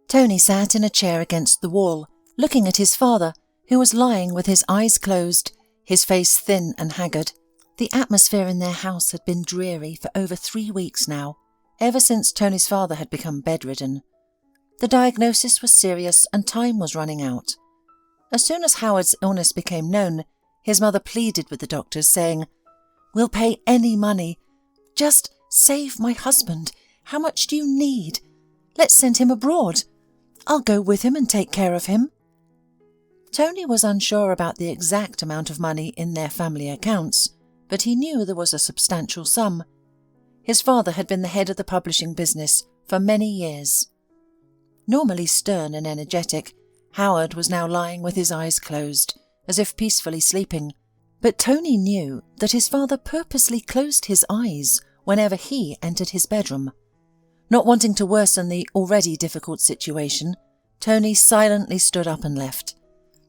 Tony sat in a chair against the wall, looking at his father, who was lying with his eyes closed, his face thin and haggard. The atmosphere in their house had been dreary for over 3 weeks now, ever since Tony's father had become bedridden. The diagnosis was serious and time was running out. As soon as Howard's illness became known, his mother pleaded with the doctors, saying, "We'll pay any money. Just save my husband. How much do you need? Let's send him abroad. I'll go with him and take care of him." Tony was unsure about the exact amount of money in their family accounts, but he knew there was a substantial sum. His father had been the head of the publishing business for many years. Normally stern and energetic, Howard was now lying with his eyes closed, as if peacefully sleeping, but Tony knew that his father purposely closed his eyes whenever he entered his bedroom. Not wanting to worsen the already difficult situation, Tony silently stood up and left.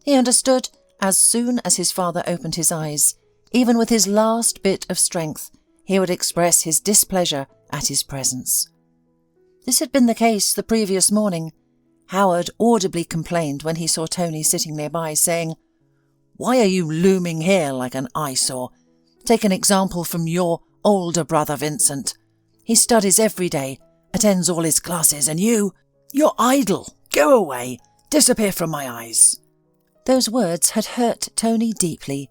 He understood as soon as his father opened his eyes, even with his last bit of strength, he would express his displeasure at his presence. This had been the case the previous morning. Howard audibly complained when he saw Tony sitting nearby, saying, "Why are you looming here like an eyesore? Take an example from your older brother Vincent. He studies every day, attends all his classes, and you're idle. Go away. Disappear from my eyes." Those words had hurt Tony deeply.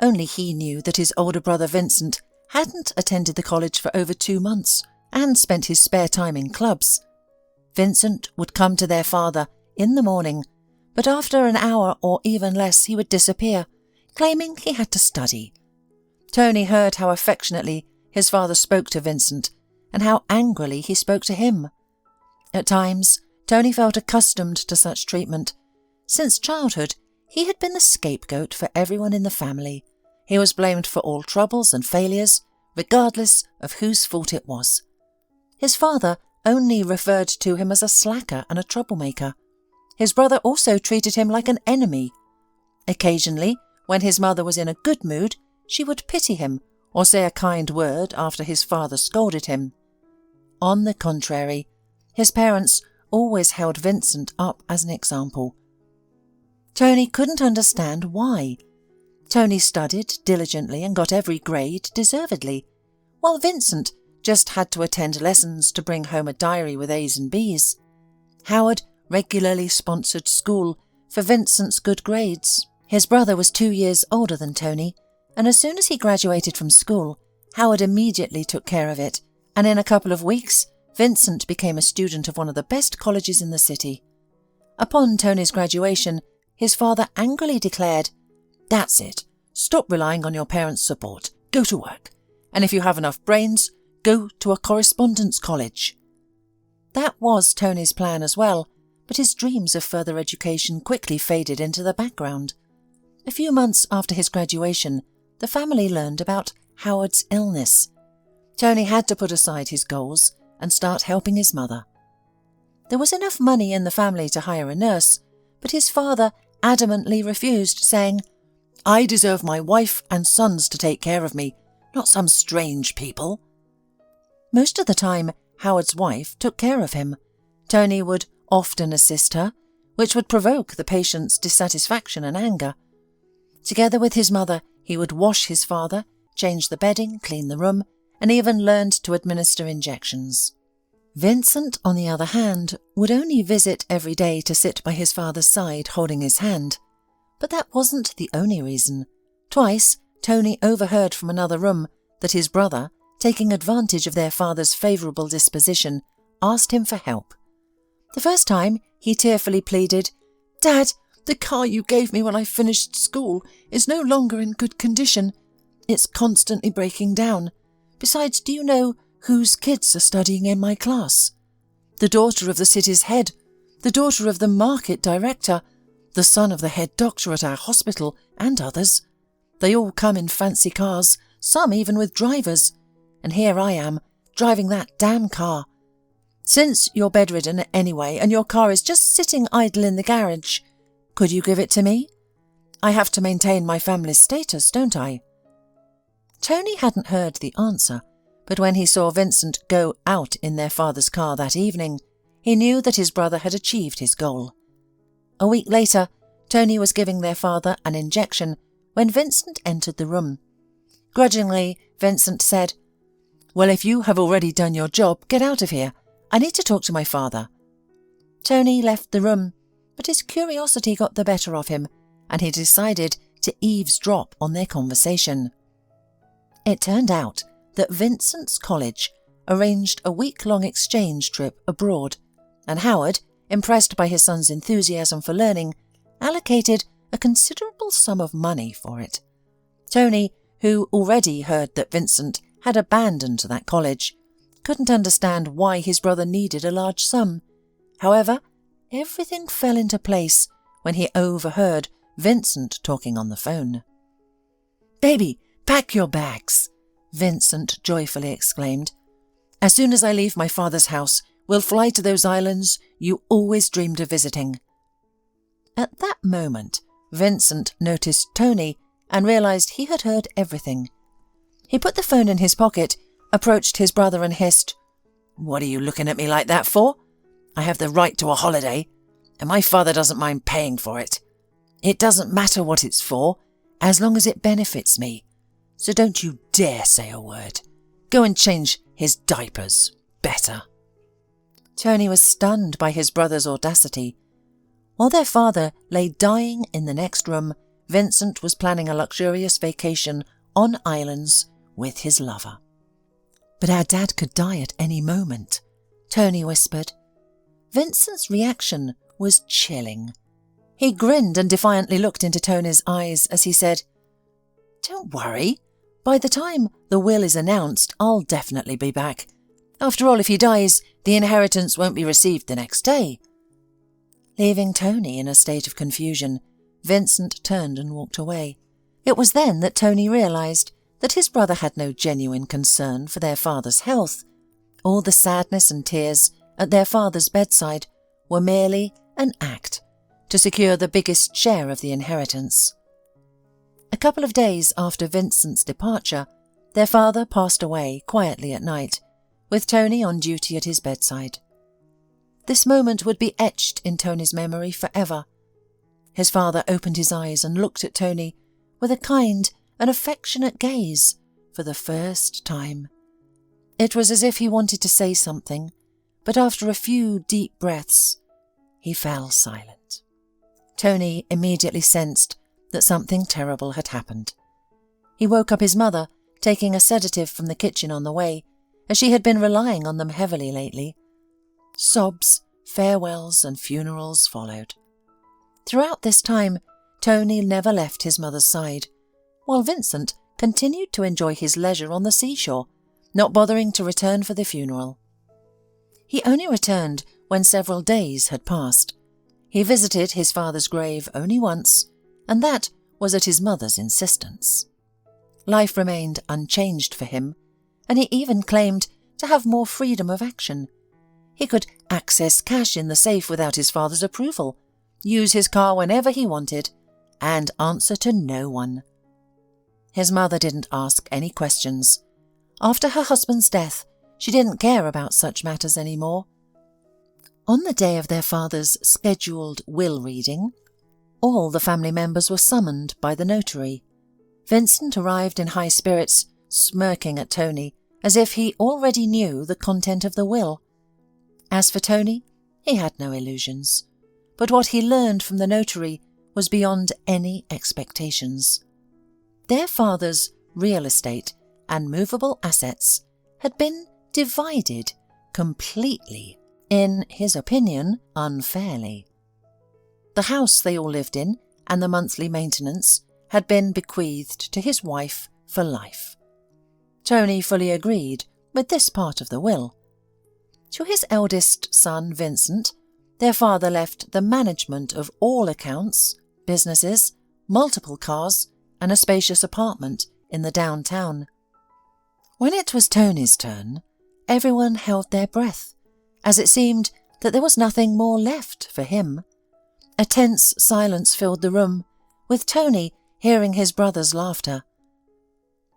Only he knew that his older brother Vincent hadn't attended the college for over 2 months and spent his spare time in clubs. Vincent would come to their father in the morning, but after an hour or even less he would disappear, claiming he had to study. Tony heard how affectionately his father spoke to Vincent and how angrily he spoke to him. At times, Tony felt accustomed to such treatment. Since childhood, he had been the scapegoat for everyone in the family. He was blamed for all troubles and failures, regardless of whose fault it was. His father only referred to him as a slacker and a troublemaker. His brother also treated him like an enemy. Occasionally, when his mother was in a good mood, she would pity him or say a kind word after his father scolded him. On the contrary, his parents always held Vincent up as an example. Tony couldn't understand why. Tony studied diligently and got every grade deservedly, while Vincent just had to attend lessons to bring home a diary with A's and B's. Howard regularly sponsored school for Vincent's good grades. His brother was 2 years older than Tony, and as soon as he graduated from school, Howard immediately took care of it, and in a couple of weeks, Vincent became a student of one of the best colleges in the city. Upon Tony's graduation, his father angrily declared, "That's it. Stop relying on your parents' support. Go to work. And if you have enough brains, go to a correspondence college." That was Tony's plan as well, but his dreams of further education quickly faded into the background. A few months after his graduation, the family learned about Howard's illness. Tony had to put aside his goals and start helping his mother. There was enough money in the family to hire a nurse, but his father adamantly refused, saying, "I deserve my wife and sons to take care of me, not some strange people." Most of the time, Howard's wife took care of him. Tony would often assist her, which would provoke the patient's dissatisfaction and anger. Together with his mother, he would wash his father, change the bedding, clean the room, and even learned to administer injections. Vincent, on the other hand, would only visit every day to sit by his father's side holding his hand. But that wasn't the only reason. Twice, Tony overheard from another room that his brother, taking advantage of their father's favourable disposition, asked him for help. The first time, he tearfully pleaded, "Dad, the car you gave me when I finished school is no longer in good condition. It's constantly breaking down. Besides, do you know whose kids are studying in my class? The daughter of the city's head, the daughter of the market director, the son of the head doctor at our hospital, and others. They all come in fancy cars, some even with drivers. And here I am, driving that damn car. Since you're bedridden anyway, and your car is just sitting idle in the garage, could you give it to me? I have to maintain my family's status, don't I?" Tony hadn't heard the answer, but when he saw Vincent go out in their father's car that evening, he knew that his brother had achieved his goal. A week later, Tony was giving their father an injection when Vincent entered the room. Grudgingly, Vincent said, "Well, if you have already done your job, get out of here. I need to talk to my father." Tony left the room, but his curiosity got the better of him, and he decided to eavesdrop on their conversation. It turned out that Vincent's college arranged a week-long exchange trip abroad, and Howard, impressed by his son's enthusiasm for learning, allocated a considerable sum of money for it. Tony, who already heard that Vincent had abandoned that college, couldn't understand why his brother needed a large sum. However, everything fell into place when he overheard Vincent talking on the phone. "Baby, pack your bags," Vincent joyfully exclaimed. "As soon as I leave my father's house, we'll fly to those islands you always dreamed of visiting." At that moment, Vincent noticed Tony and realized he had heard everything. He put the phone in his pocket, approached his brother and hissed, "What are you looking at me like that for? I have the right to a holiday, and my father doesn't mind paying for it. It doesn't matter what it's for, as long as it benefits me. So don't you dare say a word. Go and change his diapers. Better." Tony was stunned by his brother's audacity. While their father lay dying in the next room, Vincent was planning a luxurious vacation on islands with his lover. "But our dad could die at any moment," Tony whispered. Vincent's reaction was chilling. He grinned and defiantly looked into Tony's eyes as he said, "Don't worry. By the time the will is announced, I'll definitely be back. After all, if he dies, the inheritance won't be received the next day." Leaving Tony in a state of confusion, Vincent turned and walked away. It was then that Tony realized that his brother had no genuine concern for their father's health. All the sadness and tears at their father's bedside were merely an act to secure the biggest share of the inheritance. A couple of days after Vincent's departure, their father passed away quietly at night, with Tony on duty at his bedside. This moment would be etched in Tony's memory forever. His father opened his eyes and looked at Tony with a kind and affectionate gaze for the first time. It was as if he wanted to say something, but after a few deep breaths, he fell silent. Tony immediately sensed that something terrible had happened. He woke up his mother, taking a sedative from the kitchen on the way, as she had been relying on them heavily lately. Sobs, farewells and funerals followed. Throughout this time, Tony never left his mother's side, while Vincent continued to enjoy his leisure on the seashore, not bothering to return for the funeral. He only returned when several days had passed. He visited his father's grave only once, and that was at his mother's insistence. Life remained unchanged for him, and he even claimed to have more freedom of action. He could access cash in the safe without his father's approval, use his car whenever he wanted, and answer to no one. His mother didn't ask any questions. After her husband's death, she didn't care about such matters anymore. On the day of their father's scheduled will reading, all the family members were summoned by the notary. Vincent arrived in high spirits, smirking at Tony, as if he already knew the content of the will. As for Tony, he had no illusions, but what he learned from the notary was beyond any expectations. Their father's real estate and movable assets had been divided completely, in his opinion, unfairly. The house they all lived in and the monthly maintenance had been bequeathed to his wife for life. Tony fully agreed with this part of the will. To his eldest son, Vincent, their father left the management of all accounts, businesses, multiple cars, and a spacious apartment in the downtown. When it was Tony's turn, everyone held their breath, as it seemed that there was nothing more left for him. A tense silence filled the room, with Tony hearing his brother's laughter.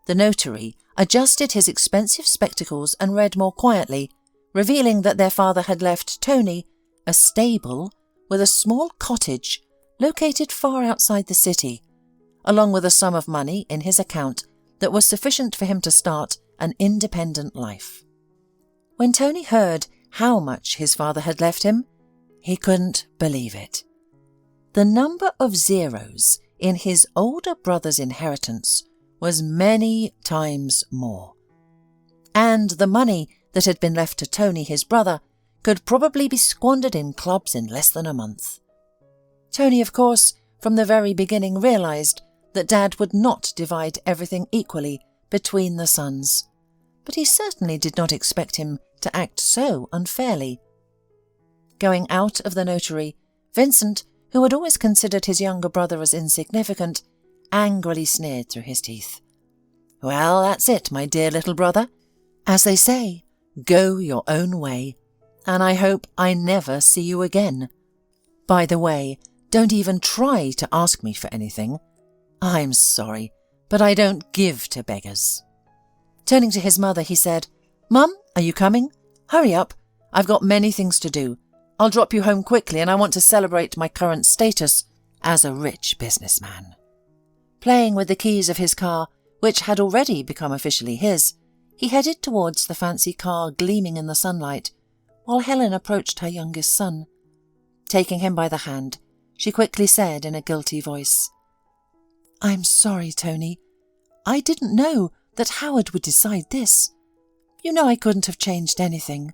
The notary adjusted his expensive spectacles and read more quietly, revealing that their father had left Tony a stable with a small cottage located far outside the city, along with a sum of money in his account that was sufficient for him to start an independent life. When Tony heard how much his father had left him, he couldn't believe it. The number of zeros in his older brother's inheritance was many times more. And the money that had been left to Tony, his brother, could probably be squandered in clubs in less than a month. Tony, of course, from the very beginning realised that Dad would not divide everything equally between the sons, but he certainly did not expect him to act so unfairly. Going out of the notary, Vincent, who had always considered his younger brother as insignificant, angrily sneered through his teeth. "Well, that's it, my dear little brother. As they say, go your own way, and I hope I never see you again. By the way, don't even try to ask me for anything. I'm sorry, but I don't give to beggars." Turning to his mother, he said, "Mum, are you coming? Hurry up. I've got many things to do. I'll drop you home quickly, and I want to celebrate my current status as a rich businessman." Playing with the keys of his car, which had already become officially his, he headed towards the fancy car gleaming in the sunlight, while Helen approached her youngest son. Taking him by the hand, she quickly said in a guilty voice, "I'm sorry, Tony. I didn't know that Howard would decide this. You know I couldn't have changed anything.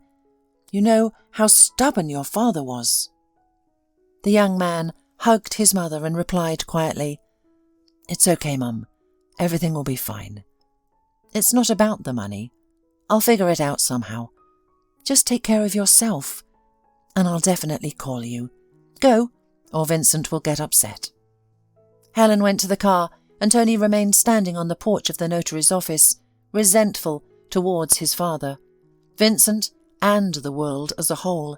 You know how stubborn your father was." The young man hugged his mother and replied quietly, "It's okay, Mum. Everything will be fine. It's not about the money. I'll figure it out somehow. Just take care of yourself, and I'll definitely call you. Go, or Vincent will get upset." Helen went to the car, and Tony remained standing on the porch of the notary's office, resentful towards his father, Vincent, and the world as a whole.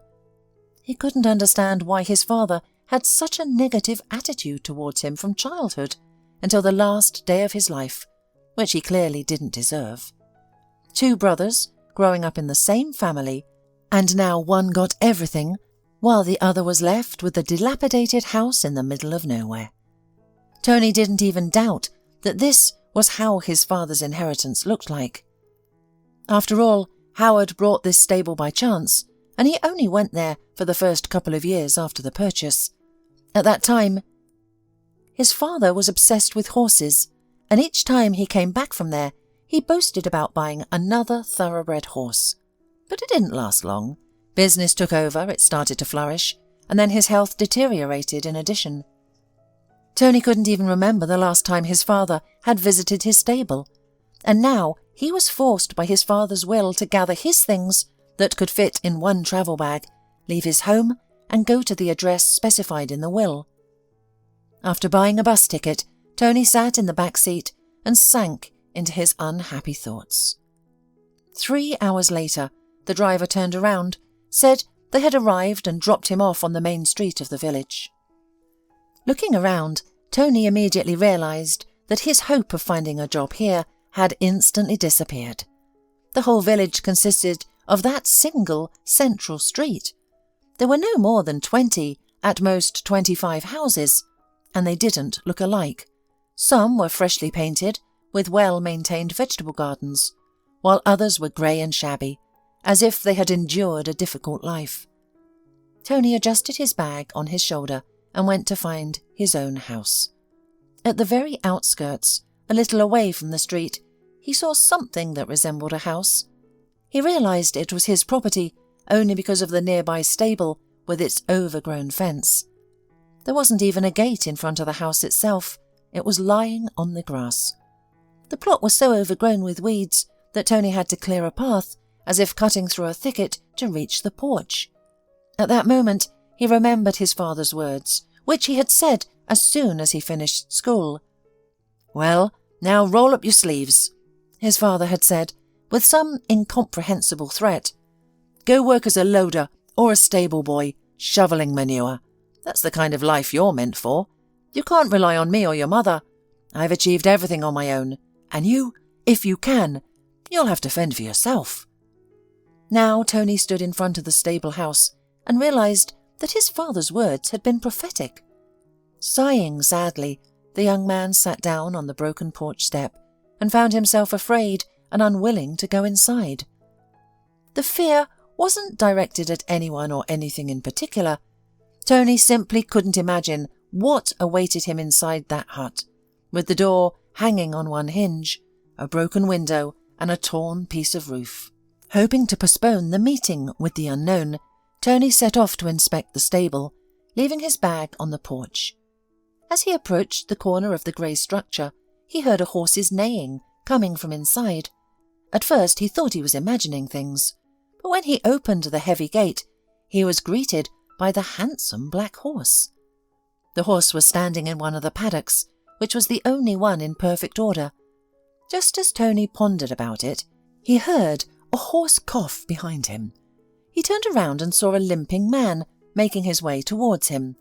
He couldn't understand why his father had such a negative attitude towards him from childhood until the last day of his life, which he clearly didn't deserve. Two brothers, growing up in the same family, and now one got everything, while the other was left with a dilapidated house in the middle of nowhere. Tony didn't even doubt that this was how his father's inheritance looked like. After all, Howard brought this stable by chance, and he only went there for the first couple of years after the purchase. At that time, his father was obsessed with horses, and each time he came back from there, he boasted about buying another thoroughbred horse. But it didn't last long. Business took over, it started to flourish, and then his health deteriorated in addition. Tony couldn't even remember the last time his father had visited his stable, and now he was forced by his father's will to gather his things that could fit in one travel bag, leave his home, and go to the address specified in the will. After buying a bus ticket, Tony sat in the back seat and sank into his unhappy thoughts. 3 hours later, the driver turned around, said they had arrived and dropped him off on the main street of the village. Looking around, Tony immediately realised that his hope of finding a job here had instantly disappeared. The whole village consisted of that single central street. There were no more than 20, at most 25 houses, and they didn't look alike. Some were freshly painted, with well-maintained vegetable gardens, while others were grey and shabby, as if they had endured a difficult life. Tony adjusted his bag on his shoulder and went to find his own house. At the very outskirts, a little away from the street, he saw something that resembled a house. He realised it was his property only because of the nearby stable with its overgrown fence. There wasn't even a gate in front of the house itself. It was lying on the grass. The plot was so overgrown with weeds that Tony had to clear a path, as if cutting through a thicket to reach the porch. At that moment, he remembered his father's words, which he had said as soon as he finished school. "Well, now roll up your sleeves," his father had said, with some incomprehensible threat. "Go work as a loader or a stable boy, shoveling manure. That's the kind of life you're meant for. You can't rely on me or your mother. I've achieved everything on my own, and you, if you can, you'll have to fend for yourself." Now Tony stood in front of the stable house and realised that his father's words had been prophetic. Sighing sadly, the young man sat down on the broken porch step and found himself afraid and unwilling to go inside. The fear wasn't directed at anyone or anything in particular. Tony simply couldn't imagine what awaited him inside that hut, with the door hanging on one hinge, a broken window and a torn piece of roof. Hoping to postpone the meeting with the unknown, Tony set off to inspect the stable, leaving his bag on the porch. As he approached the corner of the grey structure, he heard a horse's neighing coming from inside. At first he thought he was imagining things, but when he opened the heavy gate, he was greeted by the handsome black horse. The horse was standing in one of the paddocks, which was the only one in perfect order. Just as Tony pondered about it, he heard a hoarse cough behind him. He turned around and saw a limping man making his way towards him.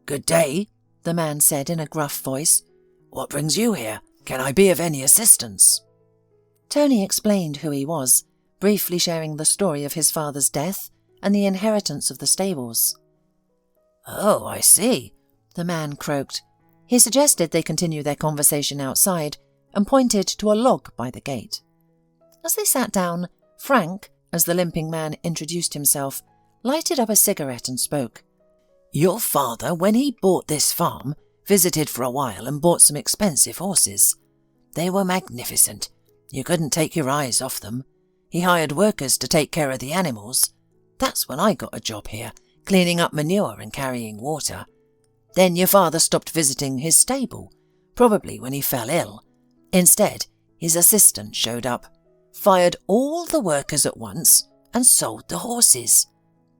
"Good day," the man said in a gruff voice. "What brings you here? Can I be of any assistance?" Tony explained who he was, briefly sharing the story of his father's death and the inheritance of the stables. "Oh, I see," the man croaked. He suggested they continue their conversation outside and pointed to a log by the gate. As they sat down, Frank, as the limping man introduced himself, lighted up a cigarette and spoke. "Your father, when he bought this farm, visited for a while and bought some expensive horses. They were magnificent. You couldn't take your eyes off them. He hired workers to take care of the animals. That's when I got a job here, cleaning up manure and carrying water. Then your father stopped visiting his stable, probably when he fell ill. Instead, his assistant showed up, fired all the workers at once and sold the horses.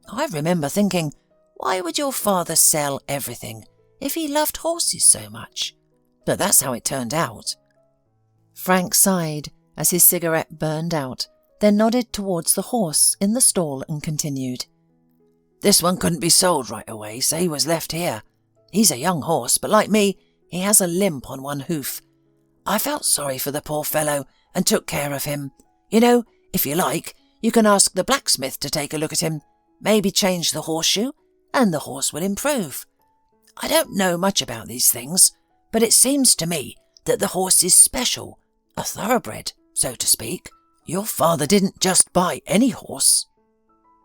I remember thinking, why would your father sell everything if he loved horses so much? But that's how it turned out." Frank sighed as his cigarette burned out, then nodded towards the horse in the stall and continued. "This one couldn't be sold right away, so he was left here. He's a young horse, but like me, he has a limp on one hoof. I felt sorry for the poor fellow and took care of him. You know, if you like, you can ask the blacksmith to take a look at him, maybe change the horseshoe, and the horse will improve. I don't know much about these things, but it seems to me that the horse is special, a thoroughbred, so to speak. Your father didn't just buy any horse."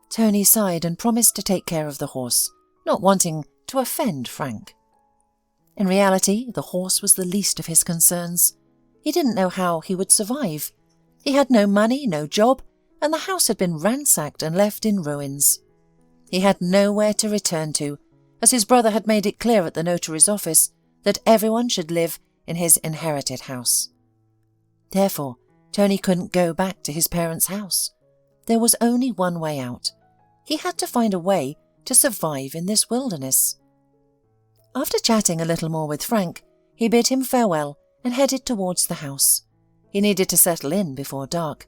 Tony sighed and promised to take care of the horse, not wanting to offend Frank. In reality, the horse was the least of his concerns. He didn't know how he would survive. He had no money, no job, and the house had been ransacked and left in ruins. He had nowhere to return to, as his brother had made it clear at the notary's office that everyone should live in his inherited house. Therefore, Tony couldn't go back to his parents' house. There was only one way out. He had to find a way to survive in this wilderness. After chatting a little more with Frank, he bid him farewell and headed towards the house. He needed to settle in before dark.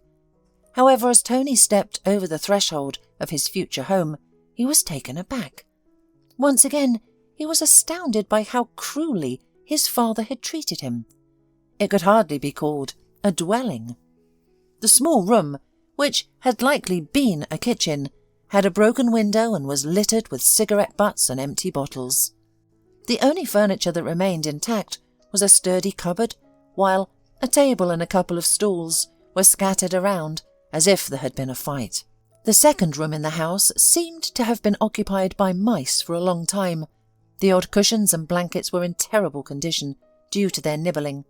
However, as Tony stepped over the threshold of his future home, he was taken aback. Once again, he was astounded by how cruelly his father had treated him. It could hardly be called a dwelling. The small room, which had likely been a kitchen, had a broken window and was littered with cigarette butts and empty bottles. The only furniture that remained intact was a sturdy cupboard, while a table and a couple of stools were scattered around as if there had been a fight. The second room in the house seemed to have been occupied by mice for a long time. The old cushions and blankets were in terrible condition due to their nibbling.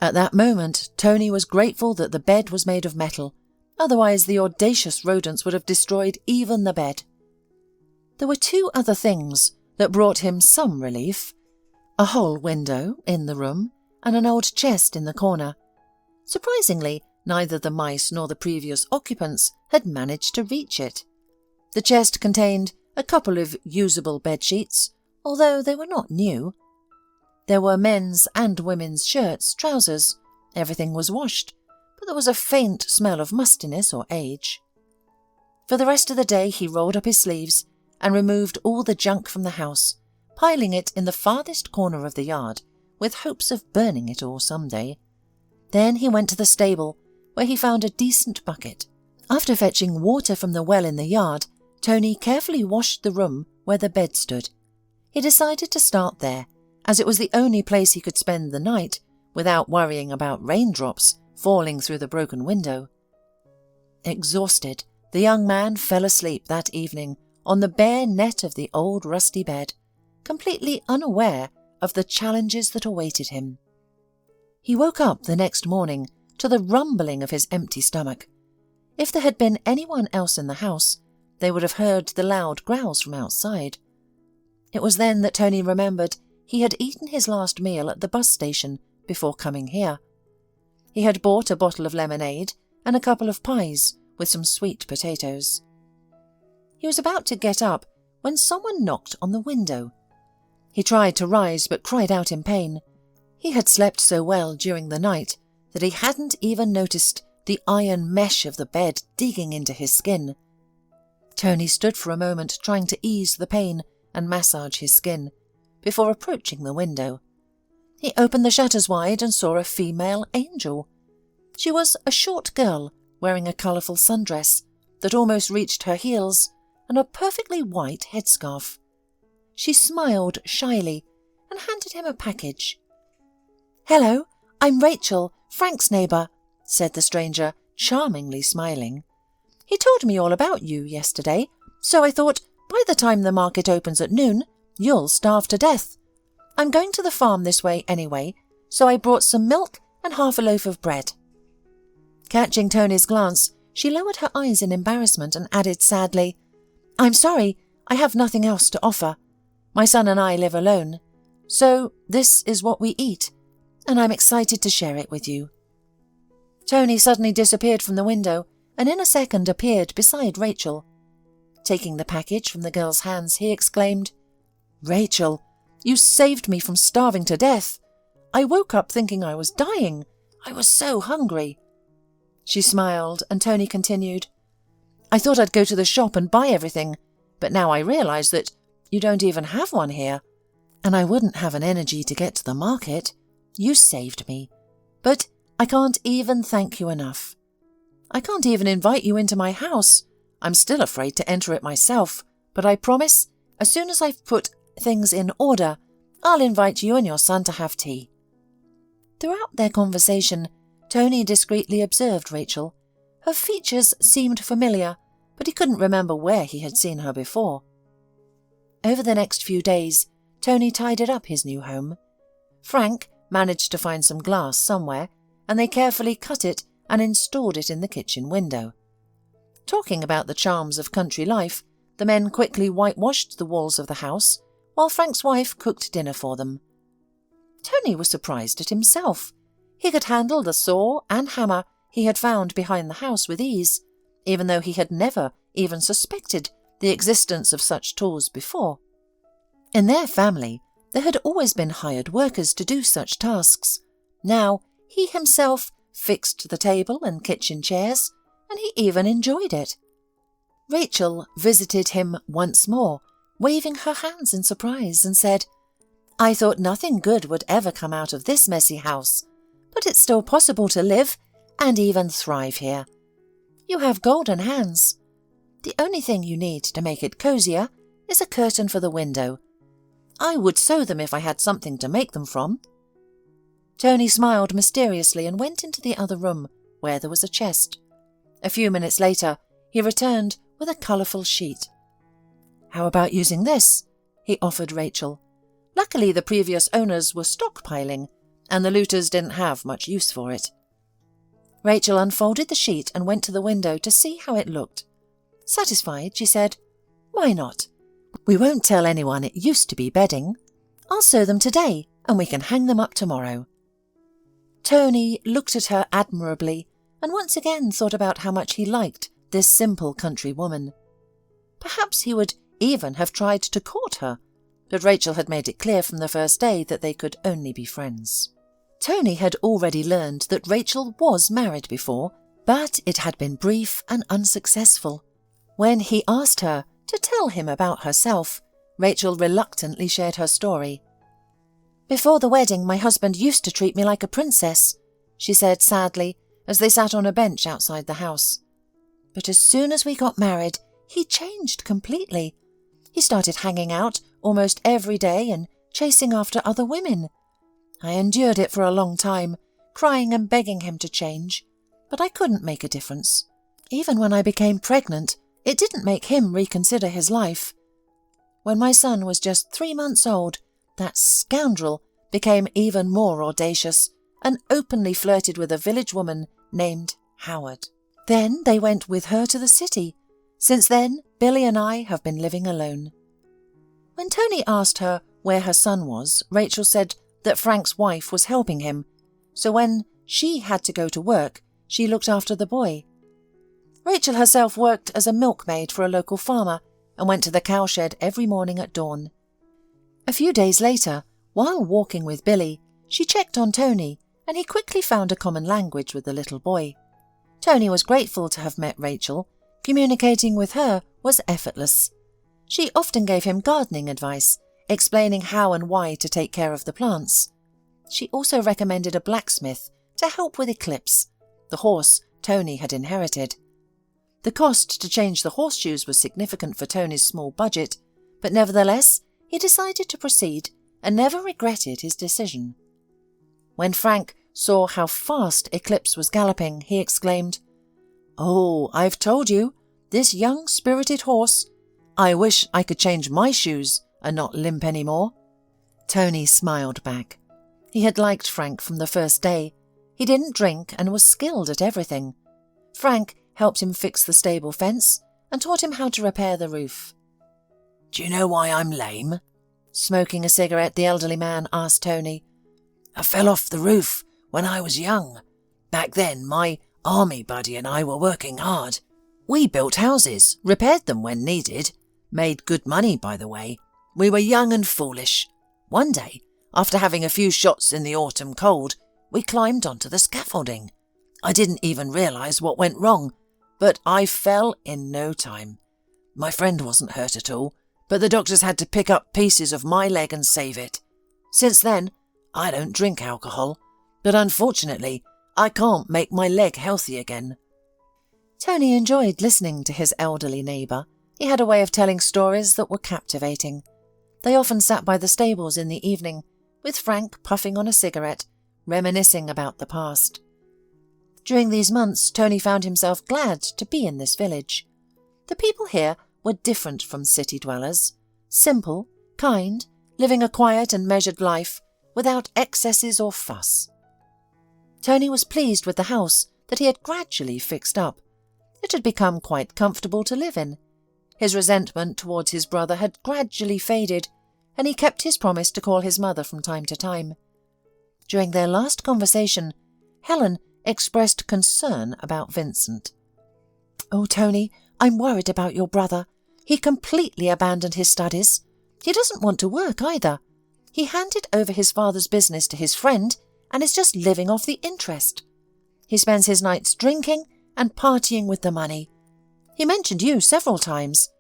At that moment, Tony was grateful that the bed was made of metal. Otherwise, the audacious rodents would have destroyed even the bed. There were two other things that brought him some relief: a whole window in the room and an old chest in the corner. Surprisingly, neither the mice nor the previous occupants had managed to reach it. The chest contained a couple of usable bedsheets, although they were not new. There were men's and women's shirts, trousers. Everything was washed, but there was a faint smell of mustiness or age. For the rest of the day he rolled up his sleeves and removed all the junk from the house, piling it in the farthest corner of the yard, with hopes of burning it all some day. Then he went to the stable, where he found a decent bucket, After fetching water from the well in the yard, Tony carefully washed the room where the bed stood. He decided to start there, as it was the only place he could spend the night without worrying about raindrops falling through the broken window. Exhausted, the young man fell asleep that evening on the bare net of the old rusty bed, completely unaware of the challenges that awaited him. He woke up the next morning to the rumbling of his empty stomach. If there had been anyone else in the house, they would have heard the loud growls from outside. It was then that Tony remembered he had eaten his last meal at the bus station before coming here. He had bought a bottle of lemonade and a couple of pies with some sweet potatoes. He was about to get up when someone knocked on the window. He tried to rise but cried out in pain. He had slept so well during the night that he hadn't even noticed the iron mesh of the bed digging into his skin. Tony stood for a moment trying to ease the pain and massage his skin before approaching the window. He opened the shutters wide and saw a female angel. She was a short girl wearing a colourful sundress that almost reached her heels and a perfectly white headscarf. She smiled shyly and handed him a package. "Hello, I'm Rachel, Frank's neighbour," said the stranger, charmingly smiling. "He told me all about you yesterday, so I thought by the time the market opens at noon, you'll starve to death. I'm going to the farm this way anyway, so I brought some milk and half a loaf of bread." Catching Tony's glance, she lowered her eyes in embarrassment and added sadly, "I'm sorry, I have nothing else to offer. My son and I live alone, so this is what we eat, and I'm excited to share it with you." Tony suddenly disappeared from the window and in a second appeared beside Rachel. Taking the package from the girl's hands, he exclaimed, "Rachel, you saved me from starving to death. I woke up thinking I was dying. I was so hungry." She smiled, and Tony continued, "I thought I'd go to the shop and buy everything, but now I realise that you don't even have one here, and I wouldn't have an energy to get to the market. You saved me, but I can't even thank you enough. I can't even invite you into my house. I'm still afraid to enter it myself, but I promise, as soon as I've put things in order, I'll invite you and your son to have tea." Throughout their conversation, Tony discreetly observed Rachel. Her features seemed familiar, but he couldn't remember where he had seen her before. Over the next few days, Tony tidied up his new home. Frank managed to find some glass somewhere, and they carefully cut it and installed it in the kitchen window. Talking about the charms of country life, the men quickly whitewashed the walls of the house, while Frank's wife cooked dinner for them. Tony was surprised at himself. He could handle the saw and hammer he had found behind the house with ease, even though he had never even suspected the existence of such tools before. In their family, there had always been hired workers to do such tasks. Now, he himself fixed the table and kitchen chairs, and he even enjoyed it. Rachel visited him once more, waving her hands in surprise, and said, "I thought nothing good would ever come out of this messy house, but it's still possible to live and even thrive here. You have golden hands. The only thing you need to make it cozier is a curtain for the window. I would sew them if I had something to make them from." Tony smiled mysteriously and went into the other room, where there was a chest. A few minutes later, he returned with a colourful sheet. "How about using this?" he offered Rachel. Luckily, the previous owners were stockpiling, and the looters didn't have much use for it. Rachel unfolded the sheet and went to the window to see how it looked. Satisfied, she said, "Why not? We won't tell anyone it used to be bedding. I'll sew them today, and we can hang them up tomorrow." Tony looked at her admirably and once again thought about how much he liked this simple country woman. Perhaps he would even have tried to court her, but Rachel had made it clear from the first day that they could only be friends. Tony had already learned that Rachel was married before, but it had been brief and unsuccessful. When he asked her to tell him about herself, Rachel reluctantly shared her story. "Before the wedding, my husband used to treat me like a princess," she said sadly, as they sat on a bench outside the house. But as soon as we got married, he changed completely. He started hanging out almost every day and chasing after other women. I endured it for a long time, crying and begging him to change, but I couldn't make a difference. Even when I became pregnant, it didn't make him reconsider his life. When my son was just 3 months old, that scoundrel became even more audacious and openly flirted with a village woman named Howard. Then they went with her to the city. Since then, Billy and I have been living alone. When Tony asked her where her son was, Rachel said that Frank's wife was helping him, so when she had to go to work, she looked after the boy. Rachel herself worked as a milkmaid for a local farmer and went to the cowshed every morning at dawn. A few days later, while walking with Billy, she checked on Tony, and he quickly found a common language with the little boy. Tony was grateful to have met Rachel. Communicating with her was effortless. She often gave him gardening advice, explaining how and why to take care of the plants. She also recommended a blacksmith to help with Eclipse, the horse Tony had inherited. The cost to change the horseshoes was significant for Tony's small budget, but nevertheless, he decided to proceed and never regretted his decision. When Frank saw how fast Eclipse was galloping, he exclaimed, "Oh, I've told you, this young spirited horse. I wish I could change my shoes and not limp any more." Tony smiled back. He had liked Frank from the first day. He didn't drink and was skilled at everything. Frank helped him fix the stable fence and taught him how to repair the roof. "Do you know why I'm lame?" Smoking a cigarette, the elderly man asked Tony. "I fell off the roof when I was young. Back then, my army buddy and I were working hard. We built houses, repaired them when needed, made good money, by the way. We were young and foolish. One day, after having a few shots in the autumn cold, we climbed onto the scaffolding. I didn't even realise what went wrong, but I fell in no time. My friend wasn't hurt at all, but the doctors had to pick up pieces of my leg and save it. Since then, I don't drink alcohol, but unfortunately, I can't make my leg healthy again." Tony enjoyed listening to his elderly neighbour. He had a way of telling stories that were captivating. They often sat by the stables in the evening, with Frank puffing on a cigarette, reminiscing about the past. During these months, Tony found himself glad to be in this village. The people here were different from city dwellers, simple, kind, living a quiet and measured life without excesses or fuss. Tony was pleased with the house that he had gradually fixed up. It had become quite comfortable to live in. His resentment towards his brother had gradually faded, and he kept his promise to call his mother from time to time. During their last conversation, Helen expressed concern about Vincent. "Oh, Tony, I'm worried about your brother. He completely abandoned his studies. He doesn't want to work either. He handed over his father's business to his friend and is just living off the interest. He spends his nights drinking and partying with the money. He mentioned you several times.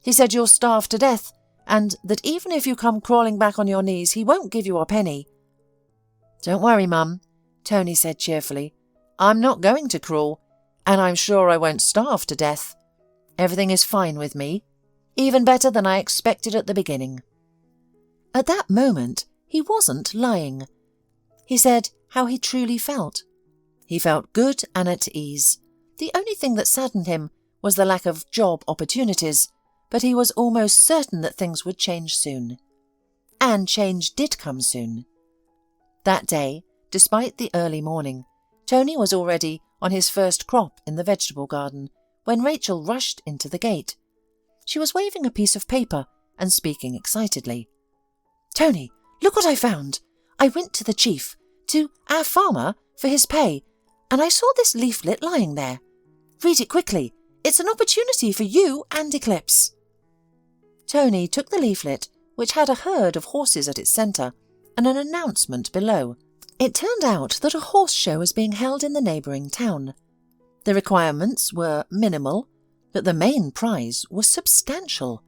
He said you'll starve to death and that even if you come crawling back on your knees, he won't give you a penny." "Don't worry, Mum," Tony said cheerfully. "I'm not going to crawl, and I'm sure I won't starve to death. Everything is fine with me, even better than I expected at the beginning." At that moment, he wasn't lying. He said how he truly felt. He felt good and at ease. The only thing that saddened him was the lack of job opportunities, but he was almost certain that things would change soon. And change did come soon. That day, despite the early morning, Tony was already on his first crop in the vegetable garden when Rachel rushed into the gate. She was waving a piece of paper and speaking excitedly. "Tony, look what I found! I went to the chief, to our farmer, for his pay, and I saw this leaflet lying there. Read it quickly. It's an opportunity for you and Eclipse." Tony took the leaflet, which had a herd of horses at its centre and an announcement below. It turned out that a horse show was being held in the neighbouring town. The requirements were minimal, but the main prize was substantial.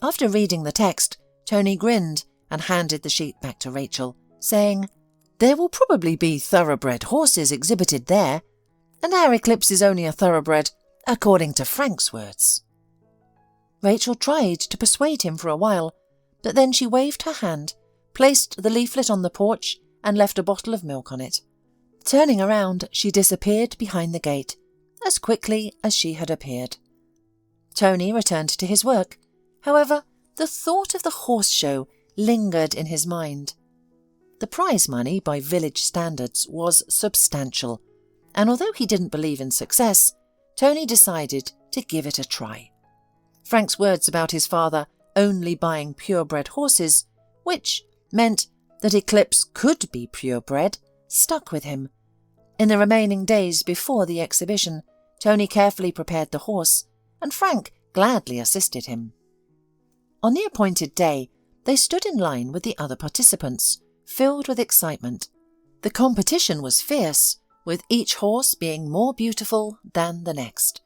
After reading the text, Tony grinned and handed the sheet back to Rachel, saying, "There will probably be thoroughbred horses exhibited there, and our Eclipse is only a thoroughbred, according to Frank's words. Rachel tried to persuade him for a while, but then she waved her hand, placed the leaflet on the porch and left a bottle of milk on it. Turning around, she disappeared behind the gate, as quickly as she had appeared. Tony returned to his work. However, the thought of the horse show lingered in his mind. The prize money, by village standards, was substantial, and although he didn't believe in success, Tony decided to give it a try. Frank's words about his father only buying purebred horses, which meant that Eclipse could be purebred, stuck with him. In the remaining days before the exhibition, Tony carefully prepared the horse, and Frank gladly assisted him. On the appointed day, they stood in line with the other participants, filled with excitement. The competition was fierce, with each horse being more beautiful than the next.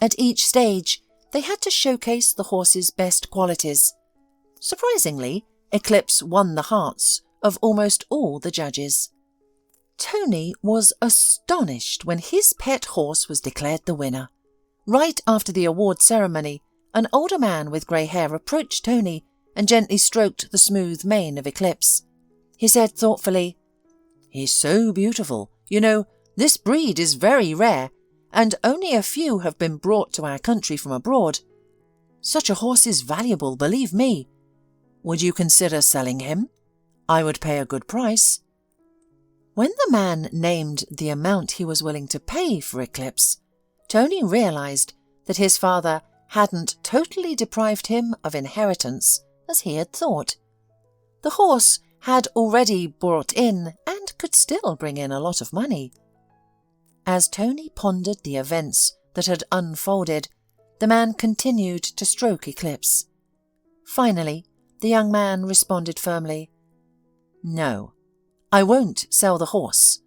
At each stage, they had to showcase the horse's best qualities. Surprisingly, Eclipse won the hearts of almost all the judges. Tony was astonished when his pet horse was declared the winner. Right after the award ceremony, an older man with grey hair approached Tony and gently stroked the smooth mane of Eclipse. He said thoughtfully, "He's so beautiful. You know, this breed is very rare, and only a few have been brought to our country from abroad. Such a horse is valuable, believe me. Would you consider selling him? I would pay a good price." When the man named the amount he was willing to pay for Eclipse, Tony realised that his father hadn't totally deprived him of inheritance as he had thought. The horse had already brought in and could still bring in a lot of money. As Tony pondered the events that had unfolded, the man continued to stroke Eclipse. Finally, the young man responded firmly, "No, I won't sell the horse.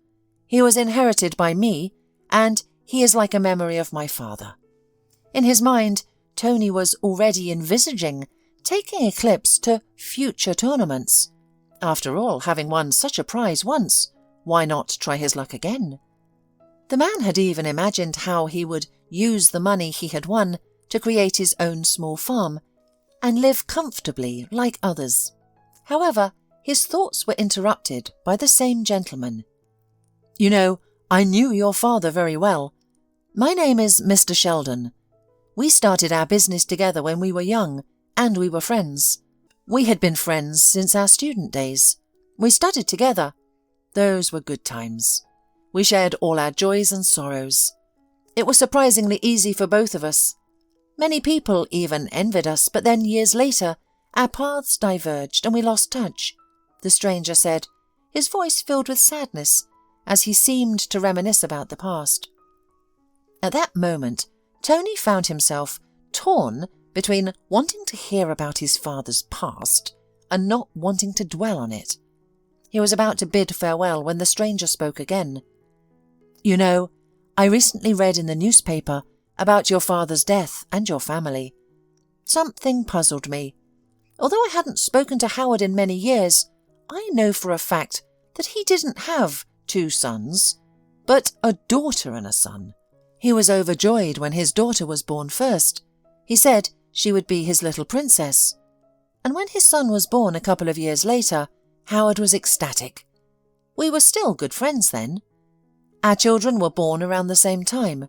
He was inherited by me, and he is like a memory of my father." In his mind, Tony was already envisaging taking Eclipse to future tournaments. After all, having won such a prize once, why not try his luck again? The man had even imagined how he would use the money he had won to create his own small farm and live comfortably like others. However, his thoughts were interrupted by the same gentleman. "You know, I knew your father very well. My name is Mr. Sheldon. We started our business together when we were young, and we were friends. We had been friends since our student days. We studied together. Those were good times. We shared all our joys and sorrows. It was surprisingly easy for both of us. Many people even envied us, but then years later, our paths diverged and we lost touch," the stranger said, his voice filled with sadness as he seemed to reminisce about the past. At that moment, Tony found himself torn between wanting to hear about his father's past and not wanting to dwell on it. He was about to bid farewell when the stranger spoke again. "You know, I recently read in the newspaper about your father's death and your family. Something puzzled me. Although I hadn't spoken to Howard in many years, I know for a fact that he didn't have 2 sons, but a daughter and a son. He was overjoyed when his daughter was born first. He said she would be his little princess. And when his son was born a couple of years later, Howard was ecstatic. We were still good friends then. Our children were born around the same time.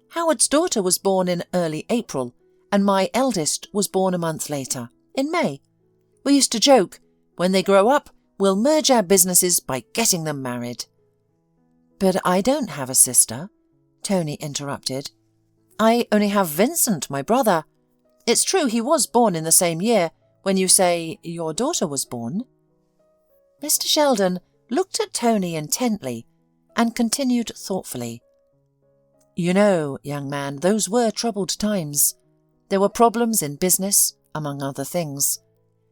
Howard's daughter was born in early April, and my eldest was born a month later, in May. We used to joke, when they grow up, we'll merge our businesses by getting them married." "But I don't have a sister," Tony interrupted. "I only have Vincent, my brother. It's true he was born in the same year when you say your daughter was born." Mr. Sheldon looked at Tony intently and continued thoughtfully. "You know, young man, those were troubled times. There were problems in business, among other things.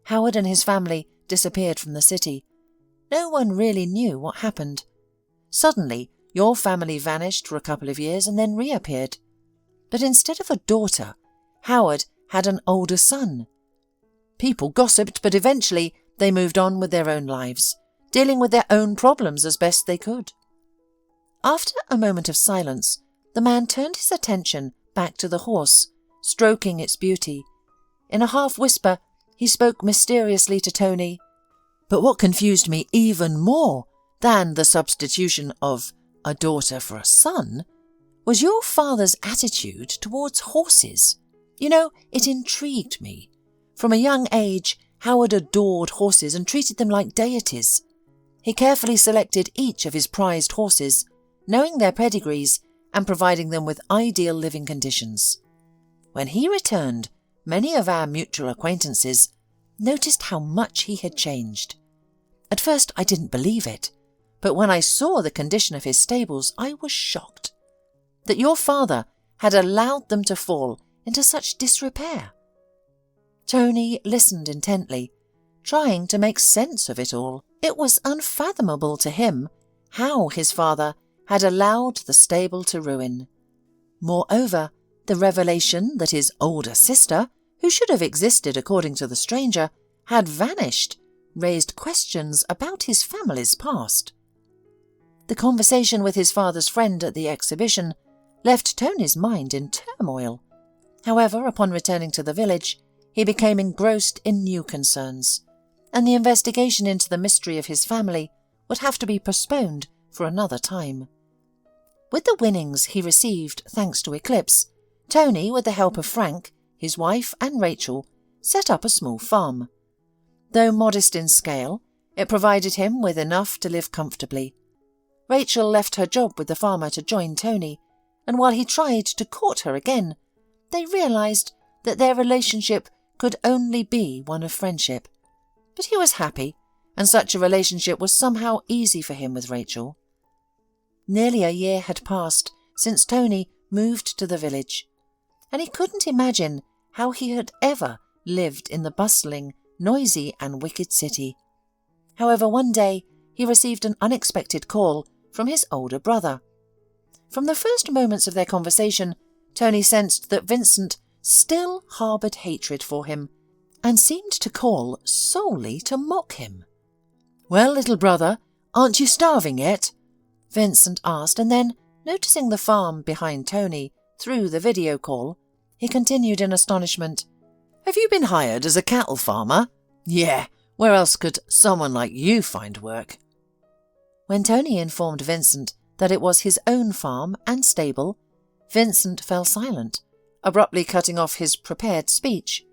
Howard and his family disappeared from the city. No one really knew what happened. Suddenly, your family vanished for a couple of years and then reappeared. But instead of a daughter, Howard had an older son. People gossiped, but eventually they moved on with their own lives, dealing with their own problems as best they could." After a moment of silence, the man turned his attention back to the horse, stroking its beauty. In a half-whisper, he spoke mysteriously to Tony. But what confused me even more than the substitution of a daughter for a son was your father's attitude towards horses. You know, it intrigued me. From a young age, Howard adored horses and treated them like deities. He carefully selected each of his prized horses, knowing their pedigrees and providing them with ideal living conditions. When he returned, many of our mutual acquaintances noticed how much he had changed. At first I didn't believe it, but when I saw the condition of his stables, I was shocked. That your father had allowed them to fall into such disrepair. Tony listened intently, trying to make sense of it all. It was unfathomable to him how his father had allowed the stable to ruin. Moreover, the revelation that his older sister, who should have existed according to the stranger, had vanished, raised questions about his family's past. The conversation with his father's friend at the exhibition left Tony's mind in turmoil. However, upon returning to the village, he became engrossed in new concerns, and the investigation into the mystery of his family would have to be postponed for another time. With the winnings he received thanks to Eclipse, Tony, with the help of Frank, his wife and Rachel, set up a small farm. Though modest in scale, it provided him with enough to live comfortably. Rachel left her job with the farmer to join Tony, and while he tried to court her again, they realised that their relationship could only be one of friendship. But he was happy, and such a relationship was somehow easy for him with Rachel. Nearly a year had passed since Tony moved to the village, and he couldn't imagine how he had ever lived in the bustling, noisy and wicked city. However, one day he received an unexpected call from his older brother. From the first moments of their conversation, Tony sensed that Vincent still harboured hatred for him, and seemed to call solely to mock him. "Well, little brother, aren't you starving yet?" Vincent asked, and then, noticing the farm behind Tony through the video call, he continued in astonishment. "Have you been hired as a cattle farmer? Yeah, where else could someone like you find work?" When Tony informed Vincent that it was his own farm and stable, Vincent fell silent, abruptly cutting off his prepared speech.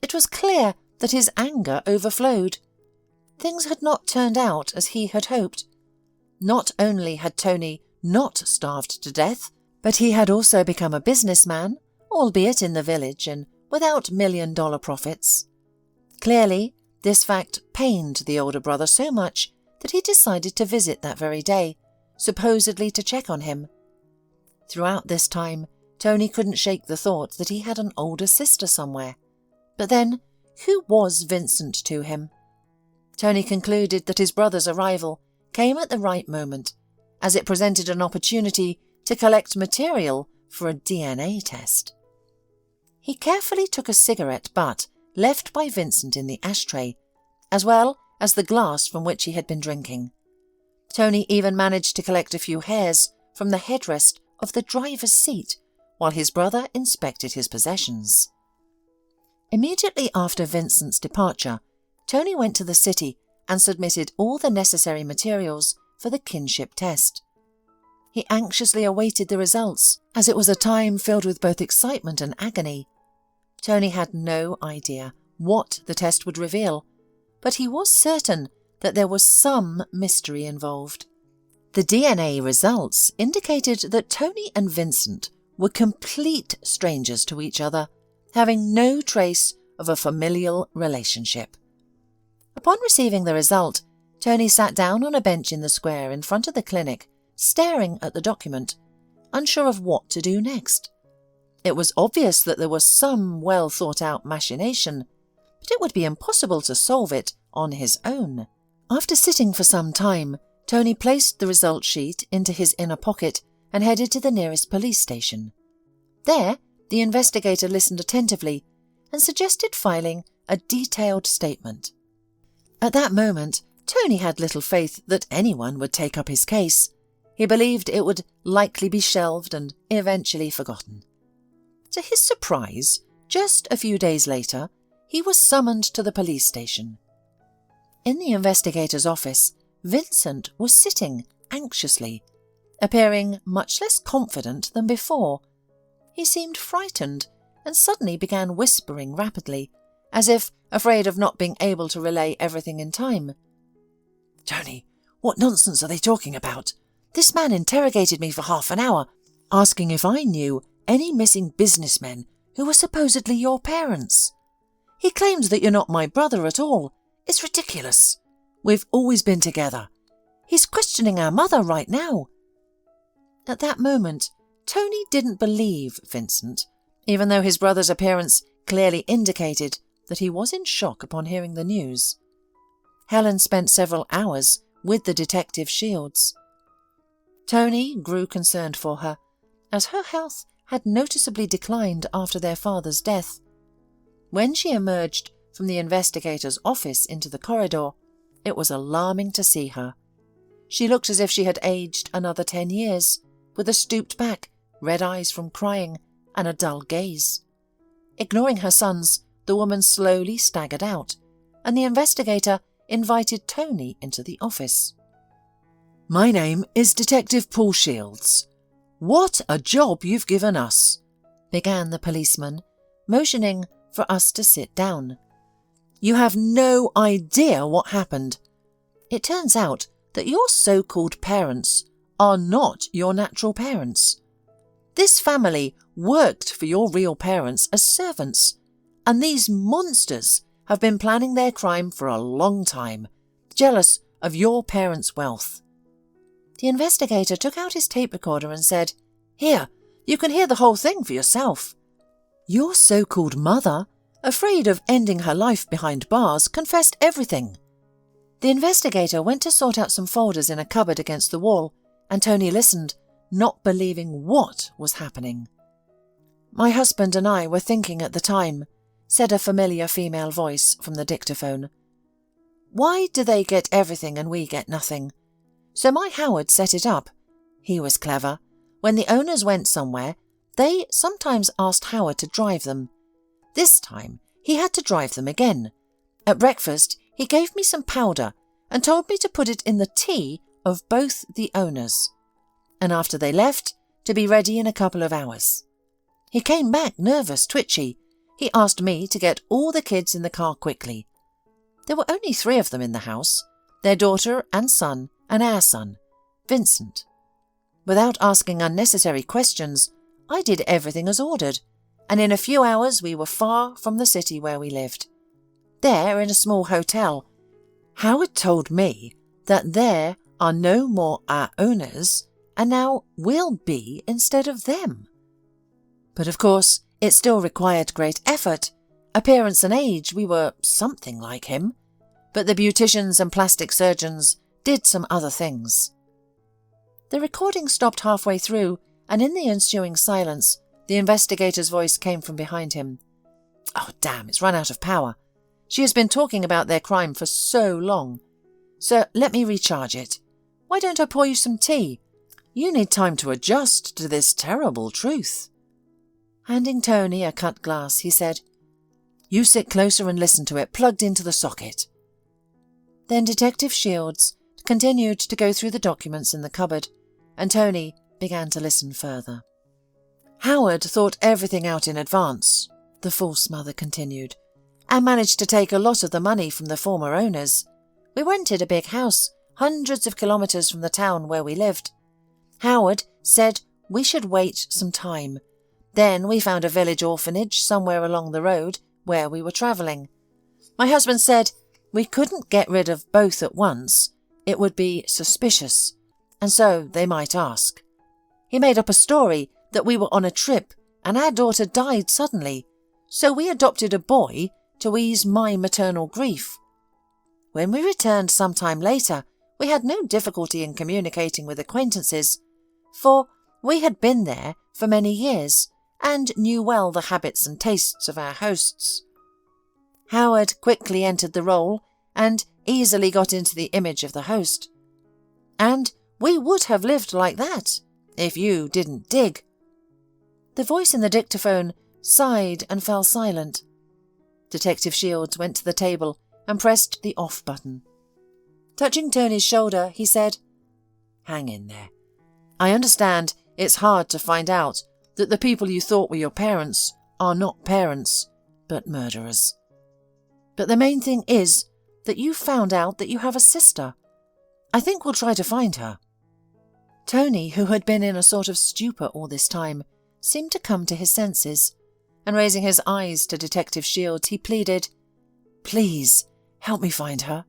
It was clear that his anger overflowed. Things had not turned out as he had hoped. Not only had Tony not starved to death, but he had also become a businessman, albeit in the village and without million-dollar profits. Clearly, this fact pained the older brother so much that he decided to visit that very day, supposedly to check on him. Throughout this time, Tony couldn't shake the thought that he had an older sister somewhere. But then, who was Vincent to him? Tony concluded that his brother's arrival came at the right moment, as it presented an opportunity to collect material for a DNA test. He carefully took a cigarette butt left by Vincent in the ashtray, as well as the glass from which he had been drinking. Tony even managed to collect a few hairs from the headrest of the driver's seat while his brother inspected his possessions. Immediately after Vincent's departure, Tony went to the city and submitted all the necessary materials for the kinship test. He anxiously awaited the results, as it was a time filled with both excitement and agony. Tony had no idea what the test would reveal, but he was certain that there was some mystery involved. The DNA results indicated that Tony and Vincent were complete strangers to each other, having no trace of a familial relationship. Upon receiving the result, Tony sat down on a bench in the square in front of the clinic, staring at the document, unsure of what to do next. It was obvious that there was some well-thought-out machination, but it would be impossible to solve it on his own. After sitting for some time, Tony placed the result sheet into his inner pocket and headed to the nearest police station. There, the investigator listened attentively and suggested filing a detailed statement. At that moment, Tony had little faith that anyone would take up his case. He believed it would likely be shelved and eventually forgotten. To his surprise, just a few days later, he was summoned to the police station. In the investigator's office, Vincent was sitting anxiously, appearing much less confident than before. He seemed frightened and suddenly began whispering rapidly, as if afraid of not being able to relay everything in time. "Tony, what nonsense are they talking about? This man interrogated me for half an hour, asking if I knew any missing businessmen who were supposedly your parents. He claims that you're not my brother at all. It's ridiculous. We've always been together. He's questioning our mother right now." At that moment, Tony didn't believe Vincent, even though his brother's appearance clearly indicated that he was in shock upon hearing the news. Helen spent several hours with the detective Shields. Tony grew concerned for her, as her health had noticeably declined after their father's death. When she emerged from the investigator's office into the corridor, it was alarming to see her. She looked as if she had aged another 10 years, with a stooped back, red eyes from crying, and a dull gaze. Ignoring her sons, the woman slowly staggered out, and the investigator invited Tony into the office. "My name is Detective Paul Shields. What a job you've given us," began the policeman, motioning for us to sit down. "You have no idea what happened. It turns out that your so-called parents are not your natural parents. This family worked for your real parents as servants, and these monsters have been planning their crime for a long time, jealous of your parents' wealth." The investigator took out his tape recorder and said, "Here, you can hear the whole thing for yourself. Your so-called mother, afraid of ending her life behind bars, confessed everything." The investigator went to sort out some folders in a cupboard against the wall, and Tony listened, not believing what was happening. "My husband and I were thinking at the time," said a familiar female voice from the dictaphone. "Why do they get everything and we get nothing? So my Howard set it up. He was clever. When the owners went somewhere, they sometimes asked Howard to drive them. This time, he had to drive them again. At breakfast, he gave me some powder and told me to put it in the tea of both the owners, and after they left, to be ready in a couple of hours. He came back nervous, twitchy. He asked me to get all the kids in the car quickly. There were only 3 of them in the house, their daughter and son, and our son, Vincent. Without asking unnecessary questions, I did everything as ordered, and in a few hours we were far from the city where we lived. There, in a small hotel, Howard told me that there are no more our owners, and now we'll be instead of them. But of course, it still required great effort. Appearance and age, we were something like him, but the beauticians and plastic surgeons did some other things." The recording stopped halfway through, and in the ensuing silence, the investigator's voice came from behind him. "Oh, damn, it's run out of power. She has been talking about their crime for so long. Sir, let me recharge it. Why don't I pour you some tea? You need time to adjust to this terrible truth." Handing Tony a cut glass, he said, "You sit closer and listen to it, plugged into the socket." Then Detective Shields continued to go through the documents in the cupboard, and Tony began to listen further. "Howard thought everything out in advance," the false mother continued, "and managed to take a lot of the money from the former owners. We rented a big house, hundreds of kilometres from the town where we lived. Howard said we should wait some time. Then we found a village orphanage somewhere along the road where we were travelling. My husband said we couldn't get rid of both at once. It would be suspicious, and so they might ask. He made up a story that we were on a trip and our daughter died suddenly, so we adopted a boy to ease my maternal grief. When we returned some time later, we had no difficulty in communicating with acquaintances, for we had been there for many years and knew well the habits and tastes of our hosts. Howard quickly entered the role and easily got into the image of the host. And We would have lived like that if you didn't dig." The voice in the dictaphone sighed and fell silent. Detective Shields went to the table and pressed the off button. Touching Tony's shoulder, he said, "Hang in there. I understand it's hard to find out that the people you thought were your parents are not parents, but murderers. But the main thing is that you found out that you have a sister. I think we'll try to find her." Tony, who had been in a sort of stupor all this time, seemed to come to his senses, and raising his eyes to Detective Shields, he pleaded, "Please, help me find her.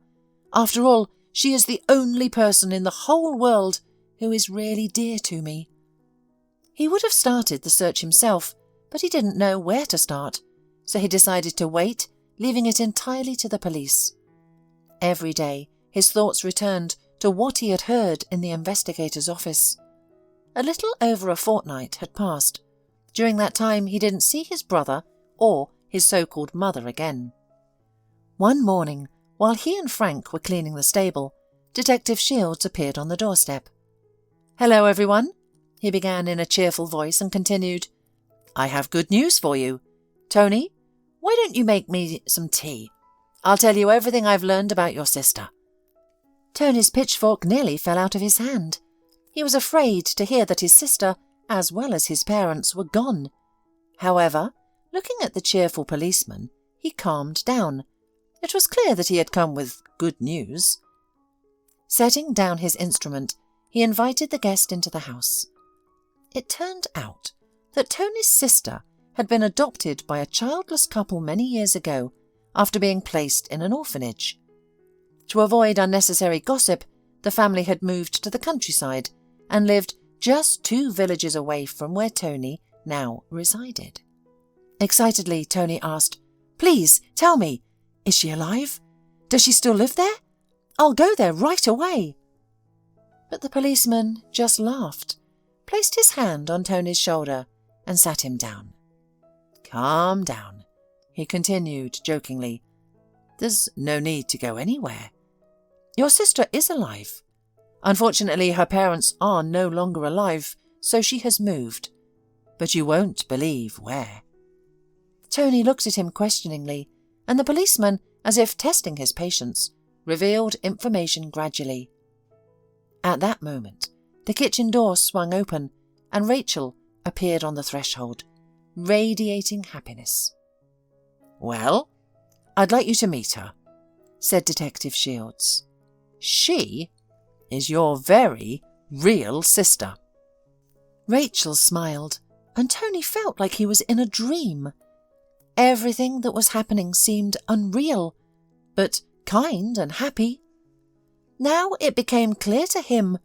After all, she is the only person in the whole world who is really dear to me." He would have started the search himself, but he didn't know where to start, so he decided to wait, leaving it entirely to the police. Every day, his thoughts returned to what he had heard in the investigator's office. A little over a fortnight had passed. During that time, he didn't see his brother or his so-called mother again. One morning, while he and Frank were cleaning the stable, Detective Shields appeared on the doorstep. "Hello, everyone," he began in a cheerful voice and continued, "I have good news for you. Tony, why don't you make me some tea? I'll tell you everything I've learned about your sister." Tony's pitchfork nearly fell out of his hand. He was afraid to hear that his sister, as well as his parents, were gone. However, looking at the cheerful policeman, he calmed down. It was clear that he had come with good news. Setting down his instrument, he invited the guest into the house. It turned out that Tony's sister had been adopted by a childless couple many years ago after being placed in an orphanage. To avoid unnecessary gossip, the family had moved to the countryside and lived just 2 villages away from where Tony now resided. Excitedly, Tony asked, "Please, tell me, is she alive? Does she still live there? I'll go there right away." But the policeman just laughed, placed his hand on Tony's shoulder and sat him down. "Calm down," he continued jokingly. "There's no need to go anywhere. Your sister is alive. Unfortunately, her parents are no longer alive, so she has moved. But you won't believe where." Tony looked at him questioningly, and the policeman, as if testing his patience, revealed information gradually. At that moment, the kitchen door swung open, and Rachel appeared on the threshold, radiating happiness. "Well, I'd like you to meet her," said Detective Shields. "She is your very real sister." Rachel smiled, and Tony felt like he was in a dream. Everything that was happening seemed unreal, but kind and happy. Now it became clear to him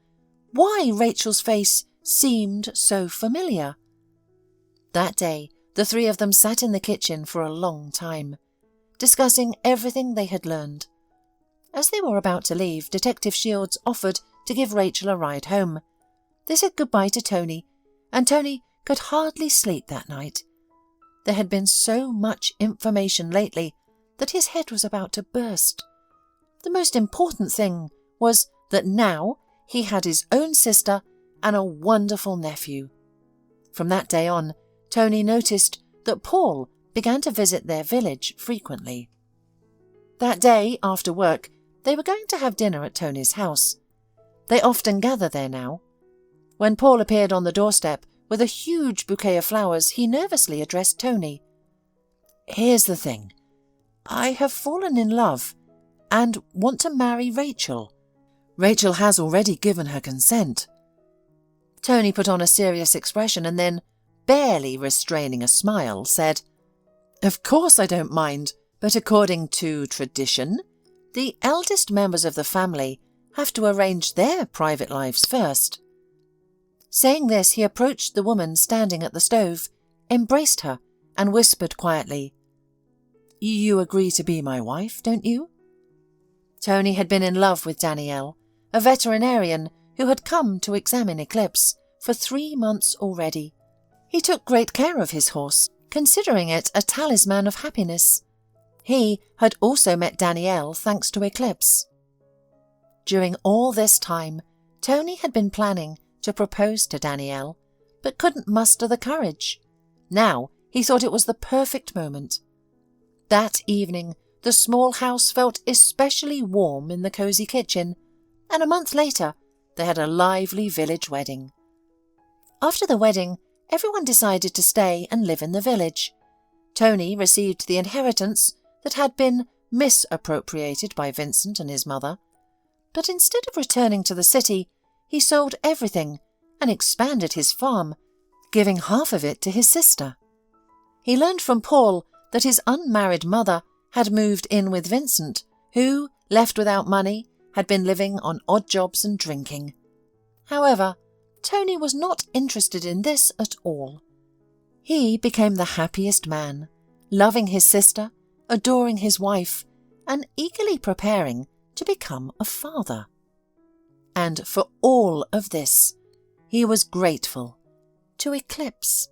why Rachel's face seemed so familiar. That day, the 3 of them sat in the kitchen for a long time, discussing everything they had learned. As they were about to leave, Detective Shields offered to give Rachel a ride home. They said goodbye to Tony, and Tony could hardly sleep that night. There had been so much information lately that his head was about to burst. The most important thing was that now he had his own sister and a wonderful nephew. From that day on, Tony noticed that Paul began to visit their village frequently. That day, after work, they were going to have dinner at Tony's house. They often gather there now. When Paul appeared on the doorstep with a huge bouquet of flowers, he nervously addressed Tony. "Here's the thing. I have fallen in love and want to marry Rachel. Rachel has already given her consent." Tony put on a serious expression and then, barely restraining a smile, said, "Of course I don't mind, but according to tradition, the eldest members of the family have to arrange their private lives first." Saying this, he approached the woman standing at the stove, embraced her, and whispered quietly, "You agree to be my wife, don't you?" Tony had been in love with Danielle, a veterinarian who had come to examine Eclipse, for 3 months already. He took great care of his horse, considering it a talisman of happiness. He had also met Danielle thanks to Eclipse. During all this time, Tony had been planning to propose to Danielle, but couldn't muster the courage. Now he thought it was the perfect moment. That evening the small house felt especially warm in the cosy kitchen, and a month later they had a lively village wedding. After the wedding, everyone decided to stay and live in the village. Tony received the inheritance that had been misappropriated by Vincent and his mother, but instead of returning to the city, he sold everything and expanded his farm, giving half of it to his sister. He learned from Paul that his unmarried mother had moved in with Vincent, who, left without money, had been living on odd jobs and drinking. However, Tony was not interested in this at all. He became the happiest man, loving his sister, adoring his wife, and eagerly preparing to become a father. And for all of this, he was grateful to Eclipse.